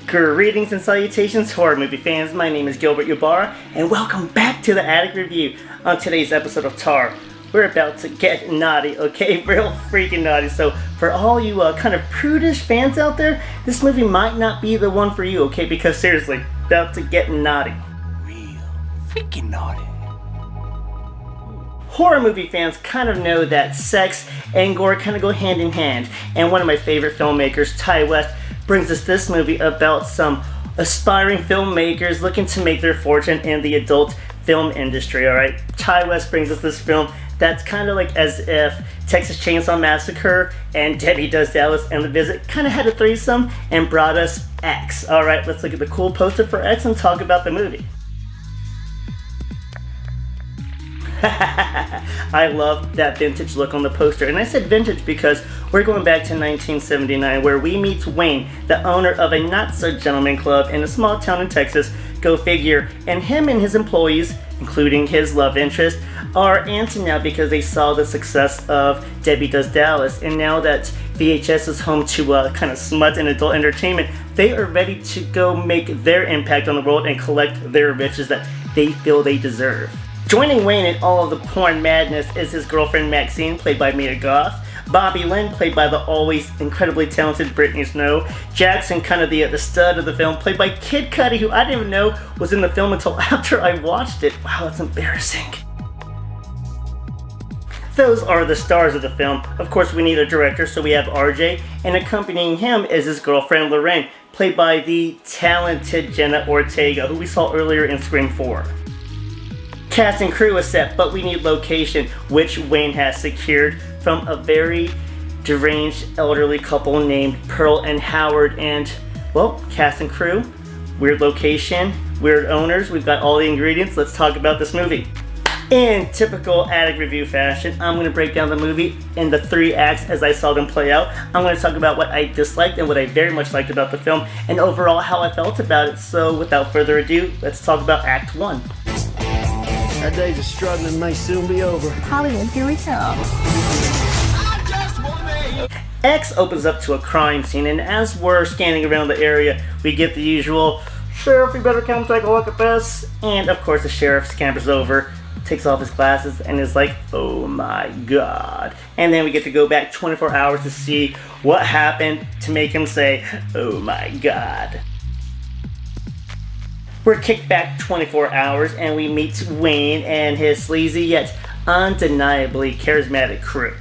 Greetings and salutations, horror movie fans. My name is Gilbert Ybarra, and welcome back to the Attic Review. On today's episode of Tar, we're about to get naughty, okay? Real freaking naughty. So, for all you kind of prudish fans out there, this movie might not be the one for you, okay? Because seriously, about to get naughty. Real freaking naughty. Horror movie fans kind of know that sex and gore kind of go hand in hand, and one of my favorite filmmakers, Ti West, brings us this movie about some aspiring filmmakers looking to make their fortune in the adult film industry, alright? Ti West brings us this film that's kind of like as if Texas Chainsaw Massacre and Debbie Does Dallas and The Visit kind of had a threesome and brought us X. Alright, let's look at the cool poster for X and talk about the movie. I love that vintage look on the poster, and I said vintage because we're going back to 1979 where we meet Wayne, the owner of a not-so-gentleman club in a small town in Texas, go figure, and him and his employees, including his love interest, are antsy now because they saw the success of Debbie Does Dallas, and now that VHS is home to kind of smut and adult entertainment, they are ready to go make their impact on the world and collect their riches that they feel they deserve. Joining Wayne in all of the porn madness is his girlfriend Maxine, played by Mia Goth, Bobby Lynn, played by the always incredibly talented Brittany Snow, Jackson, kind of the stud of the film, played by Kid Cudi, who I didn't even know was in the film until after I watched it. Wow, that's embarrassing. Those are the stars of the film. Of course, we need a director, so we have RJ, and accompanying him is his girlfriend Lorraine, played by the talented Jenna Ortega, who we saw earlier in Scream 4. Cast and crew is set, but we need location, which Wayne has secured from a very deranged elderly couple named Pearl and Howard. And, well, cast and crew, weird location, weird owners, we've got all the ingredients. Let's talk about this movie. In typical Attic Review fashion, I'm going to break down the movie in the 3 acts as I saw them play out. I'm going to talk about what I disliked and what I very much liked about the film, and overall how I felt about it. So, without further ado, let's talk about Act 1. Our days of struggling may soon be over. Hollywood, here we go. X opens up to a crime scene, and as we're scanning around the area, we get the usual, "Sheriff, you better come take a look at this." And of course the sheriff scampers over, takes off his glasses, and is like, "Oh my god." And then we get to go back 24 hours to see what happened to make him say, "Oh my god." We're kicked back 24 hours and we meet Wayne and his sleazy yet undeniably charismatic crew.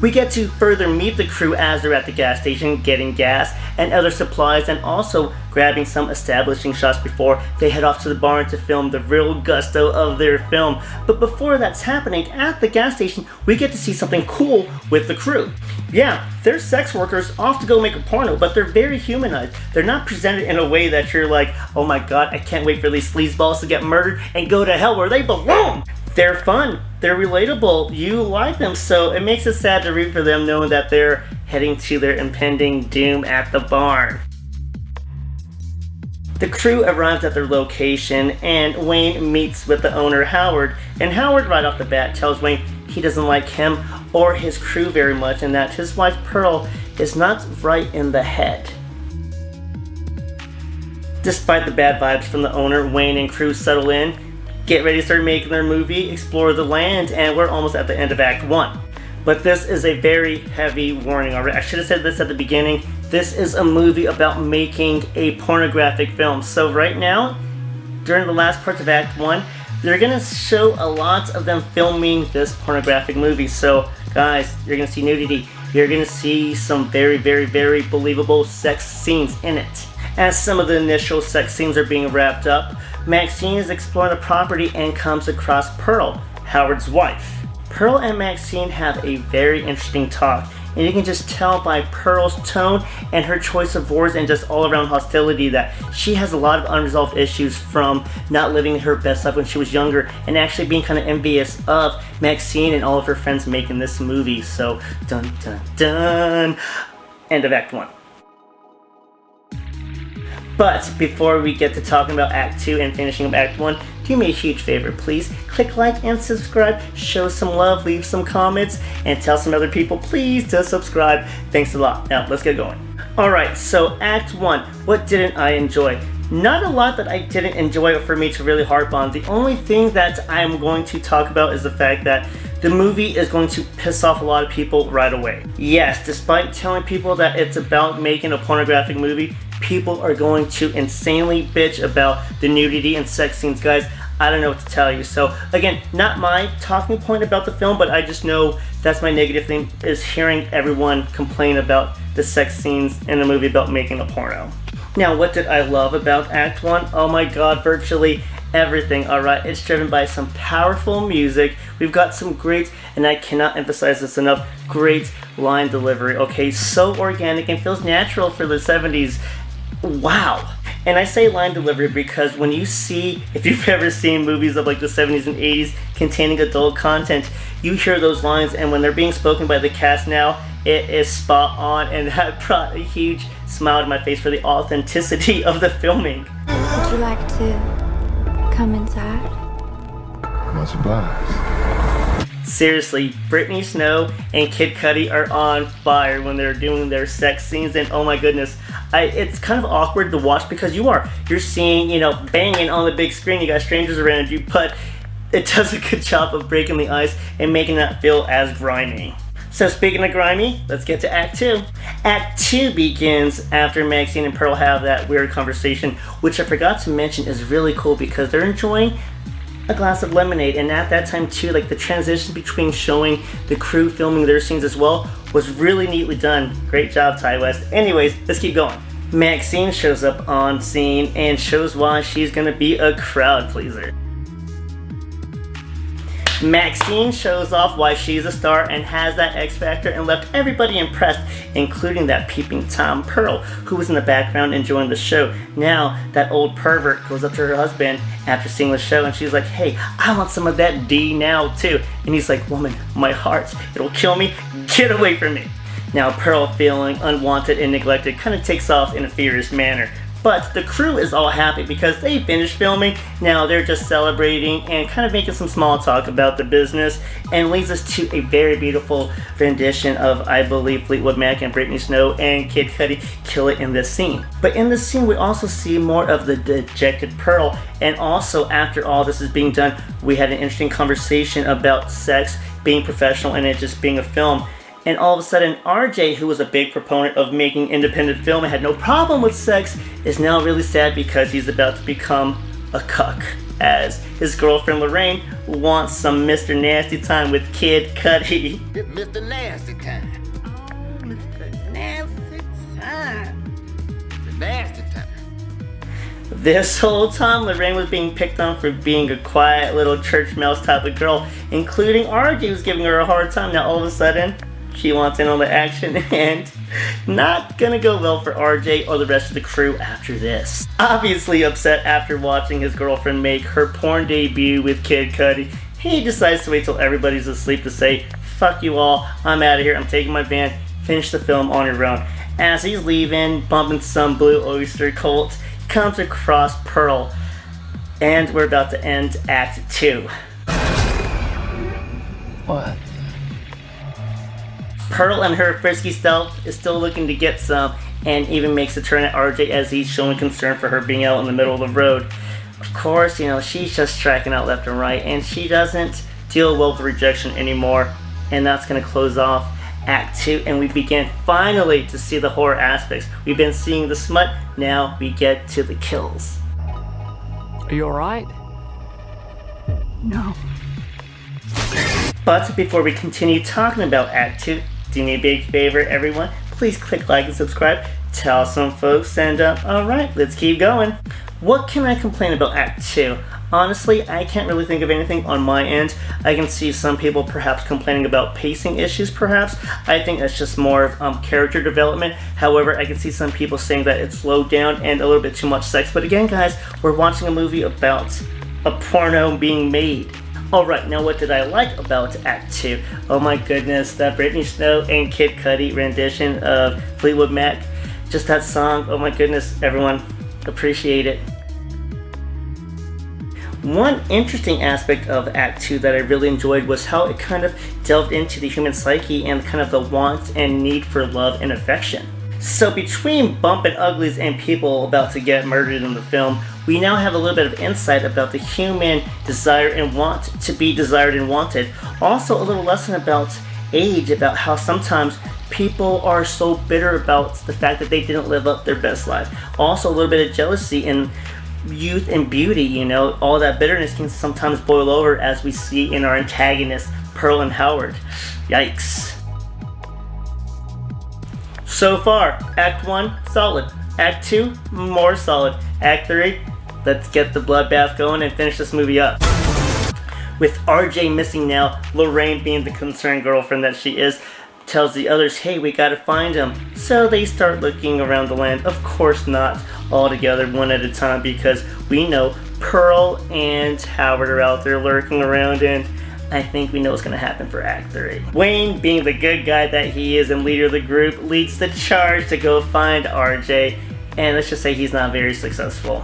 We get to further meet the crew as they're at the gas station getting gas and other supplies, and also grabbing some establishing shots before they head off to the barn to film the real gusto of their film. But before that's happening, at the gas station, we get to see something cool with the crew. Yeah, they're sex workers off to go make a porno, but they're very humanized. They're not presented in a way that you're like, "Oh my god, I can't wait for these sleazeballs to get murdered and go to hell where they belong." They're fun, they're relatable, you like them, so it makes it sad to root for them knowing that they're heading to their impending doom at the barn. The crew arrives at their location and Wayne meets with the owner Howard, and Howard right off the bat tells Wayne he doesn't like him or his crew very much and that his wife Pearl is not right in the head. Despite the bad vibes from the owner, Wayne and crew settle in, get ready to start making their movie, explore the land, and we're almost at the end of Act 1. But this is a very heavy warning already. I should have said this at the beginning. This is a movie about making a pornographic film. So right now, during the last parts of Act 1, they're going to show a lot of them filming this pornographic movie. So guys, you're going to see nudity. You're going to see some very, very, very believable sex scenes in it. As some of the initial sex scenes are being wrapped up, Maxine is exploring the property and comes across Pearl, Howard's wife. Pearl and Maxine have a very interesting talk, and you can just tell by Pearl's tone and her choice of words and just all-around hostility that she has a lot of unresolved issues from not living her best life when she was younger and actually being kind of envious of Maxine and all of her friends making this movie. So, dun dun dun. End of Act 1. But before we get to talking about Act 2 and finishing up Act 1, do me a huge favor, please. Click like and subscribe, show some love, leave some comments, and tell some other people please to subscribe. Thanks a lot. Now, let's get going. Alright, so Act 1, what didn't I enjoy? Not a lot that I didn't enjoy for me to really harp on. The only thing that I'm going to talk about is the fact that the movie is going to piss off a lot of people right away. Yes, despite telling people that it's about making a pornographic movie, people are going to insanely bitch about the nudity and sex scenes, guys. I don't know what to tell you. So again, not my talking point about the film, but I just know that's my negative thing, is hearing everyone complain about the sex scenes in a movie about making a porno. Now, what did I love about Act 1? Oh my god, virtually everything, alright? It's driven by some powerful music. We've got some great, and I cannot emphasize this enough, great line delivery, okay? So organic and feels natural for the 70s. Wow. And I say line delivery because when you see, if you've ever seen movies of like the 70s and 80s containing adult content, you hear those lines, and when they're being spoken by the cast now, it is spot on, and that brought a huge smile to my face for the authenticity of the filming. Would you like to come inside? Much obliged. Seriously, Brittany Snow and Kid Cudi are on fire when they're doing their sex scenes, and oh my goodness, it's kind of awkward to watch because you're seeing, banging on the big screen, you got strangers around you, but it does a good job of breaking the ice and making that feel as grimy. So speaking of grimy, let's get to Act 2. Act 2 begins after Maxine and Pearl have that weird conversation, which I forgot to mention is really cool because they're enjoying a glass of lemonade, and at that time too, like the transition between showing the crew filming their scenes as well was really neatly done. Great job, Ty West. Anyways, let's keep going. Maxine shows up on scene and shows why she's gonna be a crowd pleaser. Maxine shows off why she's a star and has that X factor and left everybody impressed, including that peeping Tom Pearl, who was in the background enjoying the show. Now, that old pervert goes up to her husband after seeing the show and she's like, hey, I want some of that D now too. And he's like, woman, my heart, it'll kill me, get away from me. Now, Pearl, feeling unwanted and neglected, kind of takes off in a furious manner. But the crew is all happy because they finished filming. Now they're just celebrating and kind of making some small talk about the business, and leads us to a very beautiful rendition of, I believe, Fleetwood Mac and Brittany Snow and Kid Cudi kill it in this scene. But in this scene, we also see more of the dejected Pearl, and also after all this is being done, we had an interesting conversation about sex being professional and it just being a film. And all of a sudden, RJ, who was a big proponent of making independent film and had no problem with sex, is now really sad because he's about to become a cuck, as his girlfriend Lorraine wants some Mr. Nasty time with Kid Cudi. Mr. Nasty time. Oh, Mr. Nasty time. The nasty time. This whole time, Lorraine was being picked on for being a quiet little church mouse type of girl, including RJ was giving her a hard time. Now all of a sudden, she wants in on the action, and not gonna go well for RJ or the rest of the crew after this. Obviously upset after watching his girlfriend make her porn debut with Kid Cudi, he decides to wait till everybody's asleep to say, fuck you all, I'm out of here, I'm taking my van, finish the film on your own. As he's leaving, bumping some Blue Oyster Cult, he comes across Pearl, and we're about to end Act 2. What? Pearl and her frisky self is still looking to get some, and even makes a turn at RJ as he's showing concern for her being out in the middle of the road. Of course, she's just striking out left and right, and she doesn't deal well with rejection anymore, and that's going to close off Act 2, and we begin finally to see the horror aspects. We've been seeing the smut, now we get to the kills. Are you alright? No. But before we continue talking about Act 2, do me a big favor, everyone. Please click like and subscribe. Tell some folks, and alright, let's keep going. What can I complain about Act 2? Honestly, I can't really think of anything on my end. I can see some people perhaps complaining about pacing issues, perhaps. I think that's just more of character development. However, I can see some people saying that it's slowed down and a little bit too much sex. But again, guys, we're watching a movie about a porno being made. Alright, now what did I like about Act 2? Oh my goodness, that Brittany Snow and Kid Cudi rendition of Fleetwood Mac. Just that song, oh my goodness, everyone, appreciate it. One interesting aspect of Act 2 that I really enjoyed was how it kind of delved into the human psyche and kind of the want and need for love and affection. So between bumping uglies and people about to get murdered in the film, we now have a little bit of insight about the human desire and want to be desired and wanted. Also a little lesson about age, about how sometimes people are so bitter about the fact that they didn't live up their best life. Also a little bit of jealousy in youth and beauty, you know, all that bitterness can sometimes boil over, as we see in our antagonists, Pearl and Howard. Yikes. So far, Act 1, solid. Act 2, more solid. Act 3, let's get the bloodbath going and finish this movie up. With RJ missing now, Lorraine, being the concerned girlfriend that she is, tells the others, hey, we gotta find him. So they start looking around the land. Of course not all together, one at a time, because we know Pearl and Howard are out there lurking around, and I think we know what's gonna happen for Act 3. Wayne, being the good guy that he is and leader of the group, leads the charge to go find RJ, and let's just say he's not very successful.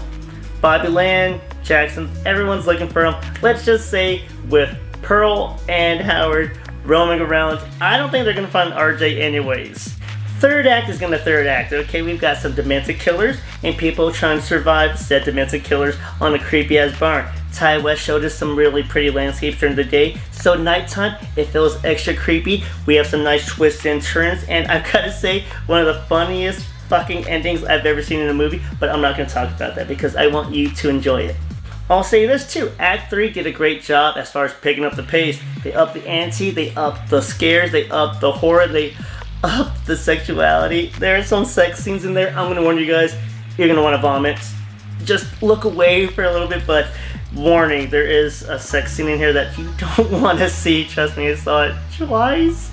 Bobby Land, Jackson, everyone's looking for him. Let's just say with Pearl and Howard roaming around, I don't think they're gonna find RJ anyways. Third act is gonna third act, okay? We've got some demented killers and people trying to survive said demented killers on a creepy ass barn. Ty West showed us some really pretty landscapes during the day, so nighttime it feels extra creepy. We have some nice twists and turns, and I've gotta say, one of the funniest fucking endings I've ever seen in a movie, but I'm not gonna talk about that because I want you to enjoy it. I'll say this too, Act 3 did a great job as far as picking up the pace. They upped the ante, they upped the scares, they upped the horror, they upped the sexuality. There are some sex scenes in there, I'm gonna warn you guys, you're gonna wanna vomit. Just look away for a little bit, but warning, there is a sex scene in here that you don't wanna see, trust me, I saw it twice.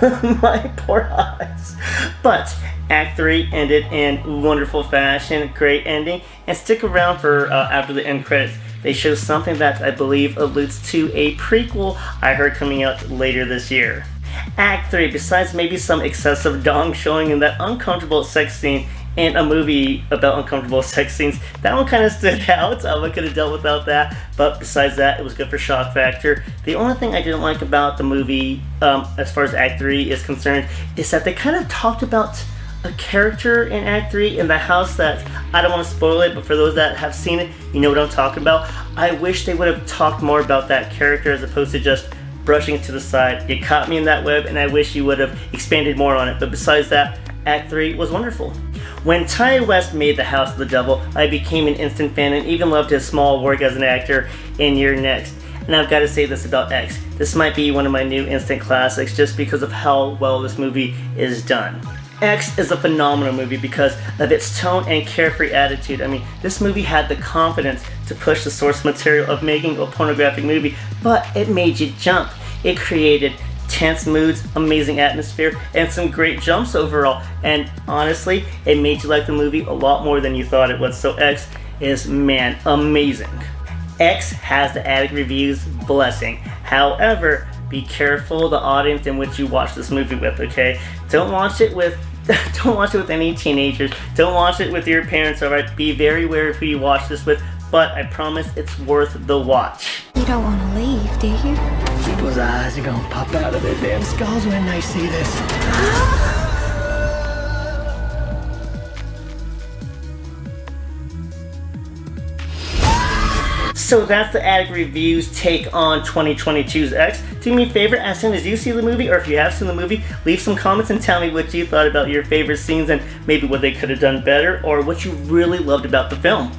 My poor eyes. But Act 3 ended in wonderful fashion, great ending, and stick around for after the end credits. They show something that I believe alludes to a prequel I heard coming out later this year. Act 3, besides maybe some excessive dong showing in that uncomfortable sex scene in a movie about uncomfortable sex scenes, that one kind of stood out. I could have dealt without that, but besides that, it was good for shock factor. The only thing I didn't like about the movie, as far as Act 3 is concerned, is that they kind of talked about a character in Act 3 in the house that, I don't want to spoil it, but for those that have seen it, you know what I'm talking about. I wish they would have talked more about that character as opposed to just brushing it to the side. You caught me in that web, and I wish you would have expanded more on it, but besides that, Act 3 was wonderful. When Ty West made The House of the Devil, I became an instant fan and even loved his small work as an actor in You're Next. And I've got to say this about X. This might be one of my new instant classics just because of how well this movie is done. X is a phenomenal movie because of its tone and carefree attitude. I mean, this movie had the confidence to push the source material of making a pornographic movie, but it made you jump. It created tense moods, amazing atmosphere, and some great jumps overall. And honestly, it made you like the movie a lot more than you thought it would. So X is, man, amazing. X has the Addict Reviews blessing. However, be careful the audience in which you watch this movie with, okay? Don't watch it with any teenagers. Don't watch it with your parents, alright? Be very aware of who you watch this with, but I promise it's worth the watch. You don't want to leave, do you? People's eyes are gonna pop out of their damn skulls when they see this. So that's the Addict Reviews take on 2022's X. Do me a favor, as soon as you see the movie, or if you have seen the movie, leave some comments and tell me what you thought about your favorite scenes and maybe what they could have done better, or what you really loved about the film.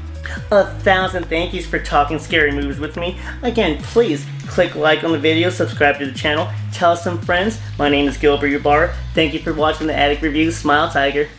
1,000 thank yous for talking scary movies with me. Again, please click like on the video, subscribe to the channel, tell some friends. My name is Gilbert Ybarra. Thank you for watching the Addict Reviews. Smile, Tiger.